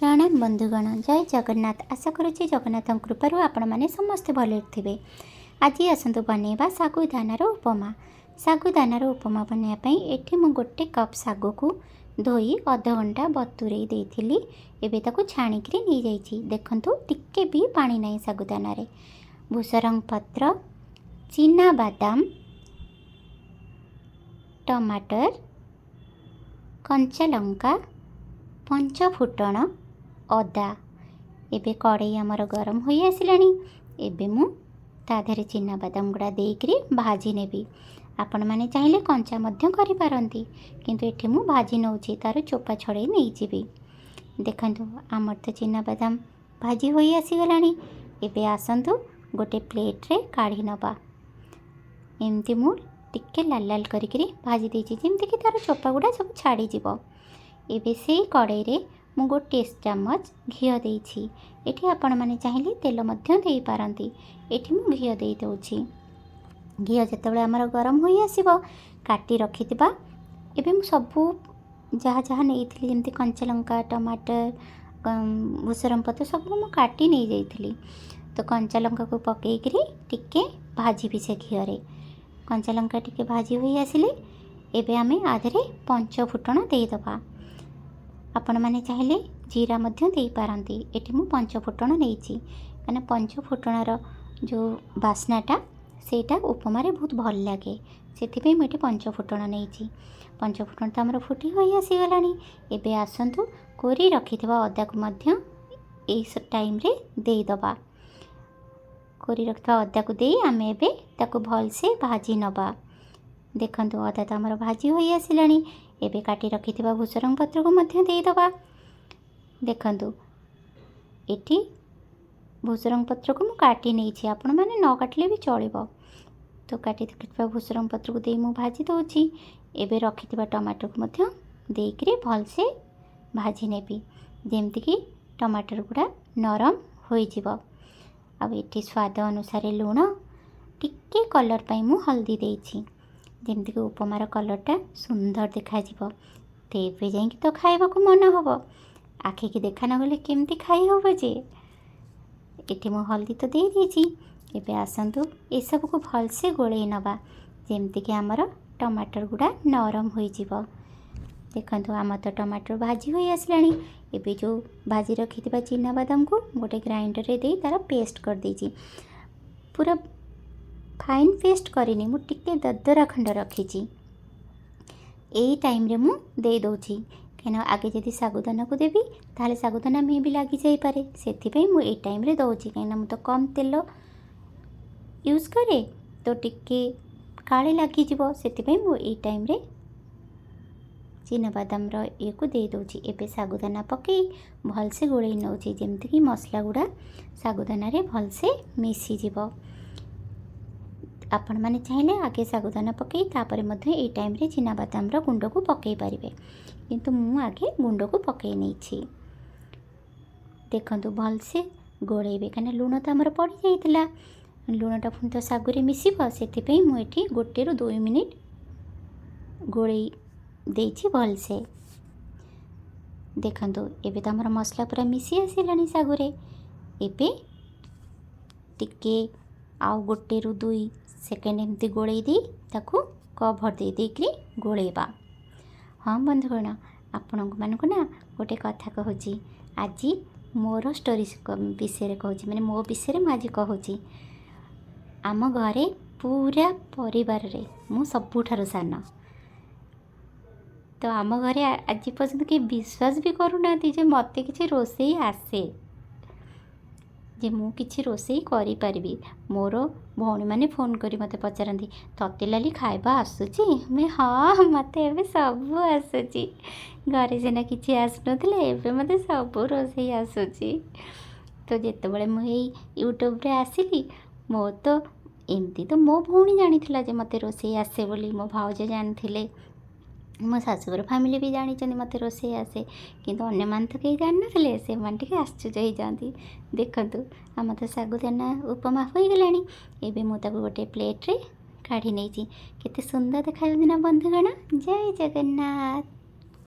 प्रणाम बंधुगण जय जगन्नाथ। आशा करुच्ची जगन्नाथ कृपारू आपण मैंने समस्ते भले थे। आज आसतु बनवा सागुदानार उपमा। सागुदानार उपमा बनवाई ये मुझे गोटे कप सागु को धोई अध घंटा बतुरे देती एवं छाणिक नहीं जाइए। देखु टिके भी पानी ना सागुदान। भूसरंग पत्र, चीना बादाम, टमाटर, कंचा लंका, पंच फुटण, अदा। एबे कड़ई आमर गरम हो आसलानी। एबे मु ताधरे चीना बादाम गुड़ा देकरी भाजी नेबी। आपण माने चाहिले कंचा मध्य करि पारंती, किंतु एठी मु भाजी नउची तार चोपा छड़े नहीं जीवी। देखंतु आमर तो चीना बादाम भाजी हो आसीगलानी। एबे आसंतु गोटे प्लेट रे काढ़ी नबा। एमती मु टिके लाल लाल करिकरी भाजी देछि जेमति कि तार चोपा गुड़ा सब छाड़ी जीवो। एबे से कड़ई रे मु गोटे चामच घी देछि। एठी आपण माने चाहिले तेल मध्य देई पारंती। एठी मु घी देई दउछि। घी जेतेबेले हमर गरम होई आसीबो काटी रखिथिबा। एबे मु सबु जहा जहा नेइथिली जेमति कंचा लंका, टमाटर, भूसरम पत्र सब मु काटी नहीं जाइथिली। तो कंचा लंका को पकेई करी टिके भाजी भी से घी रे। कंचा लंका टिके भाजी होई आसिले एबे आमे आधरे पंच फुटण देई दबा। आपण माने चाहिले जीरा मध्य देई पारंती। एठी मु पंच फुटण नेइछि कना पंच फुटणर जो बास्नाटा सेटा उपमा रे बहुत भल लागे। सेथिपे मु एठी पंच फुटण नेइछि। पंच फुटण त हमर फुटी होई आसी गलानी। एबे आसंतु कोरी रखिथिबा अदा को मध्य एई टाइम रे देई दबा। कोरी रखिथिबा अदा को देई आमे एबे ताको भल से भाजी नबा। देखंतु अदा त हमर भाजी होई आसिलानी। एबे काटी रखिथिबा भूसरंग पत्र को मध्य देई दबा। देखंतु एठी भूसरंग पत्र को मु काटी नहीं छी। आपण माने न काटले भी चलिबो। तो काटी रखिथिबा भूसरंग पत्र को देई मु भाजी दउची। एबे रखिथिबा टमाटर को मध्य देइकरी भल से भाजी नेबी जेमति कि टमाटर गुड़ा नरम होई जिवो। आ एठी स्वाद अनुसार लूण, टिके कलर पई मु हल्दी देइछि जेमति कि उपमार कलरटा सुंदर देखा जिवो। तेबे जाई तो खाइबा को मन हबो। आखि की देखा न गले केमति खाई हबो जे। एठी मु हल्दी तो दे दीची। एबे आसंतु ए सब को भल से गोळेई नबा जेमति कि हमर टमाटर गुड़ा नरम होई जिवो। देखंतु आम तो टमाटर भाजी होई आसलानी। एबे जो भाजी रखिथिबा चीना बादाम को गोटे ग्राइंडर रे देई तार पेस्ट कर देछि। पूरा फाइन पेस्ट करिनी, मु टिके दरदरा खंड रखिछि। एई टाइम रे मु दे दउछि केना आगे जदि सागुदाना को देबी ताले सागुदाना में भी लागी जाई पारे। सेथिपई मु एई टाइम रे दउछि केना मु तो कम तेल यूज करे तो टिके काळे लागी जिवो। सेथिपई मु एई टाइम रे चीना बादाम रो ए को दे दउछि। एबे सागुदाना पकेई भल से गोळेई नउछि जेमति कि मसला गुडा सागुदाना रे भल से मिसी जिवो। आपण माने चाहिले आगे सागुदाना पकई तापरे मध्य ए टाइम रे चीना बादाम रो गुंड को पकई पारिबे, किंतु मु आगे गुंड को पकई नै छी। देखंतु भल से गोळेबे कने लूण त हमर पड़ी जाइतिला। लूणटा पुन तो सागुरे मिसिबो। सेथिपई मु एठी 1 ରୁ 2 मिनिट गोळेई देछि भल से। देखंतु एबे त हमर मसला पूरा मिसी आसिलानी सागुरे। एबे टिके आउ 1 ରୁ 2 सेकेंड एमती गोळेई दी ताकू कभर दे देकरी गोळेबा। हाँ बंधुगण, आपण मानक ना गोटे कथा कहूँ। आज मोर स्टोरी विषय कहूँ, माने मो विषय में आज कहूँ। आम घरे पूरा परिवार रे मु सबुठार सान। तो आम घरे आज पर्यंत के विश्वास भी करूना जे मते किछि रोषेई आसे, जे मु किछि रोषेई करि पारिबी। मोर भौणी माने फोन करी मते पचारंती तते लाली खाइबा आसुची। मैं हाँ मते एबे सब आसुची। घरे सेना किछि आसनथिले एबे मते सब रोषेई आसुची। तो जेतेबेले मु एई यूट्यूब रे आसिली मो तो एमती तो मो भौणी जानिथिला जे मते रोषेई आसे बोली। मो भाउज जानिथिले, मो शाशुघर फैमिली भी जानी मते रोषेई आसे, किंतु अन्य मान तो कहीं जान नथिले। से मान टिके आश्चर्य हो जाती। देखंतु आम तो सागुदाना उपमा हो गलानी। एबे मु ताको गोटे प्लेट रे काढ़ी नहीं केते सुंदर देखा ना बंधुगण। जय जगन्नाथ।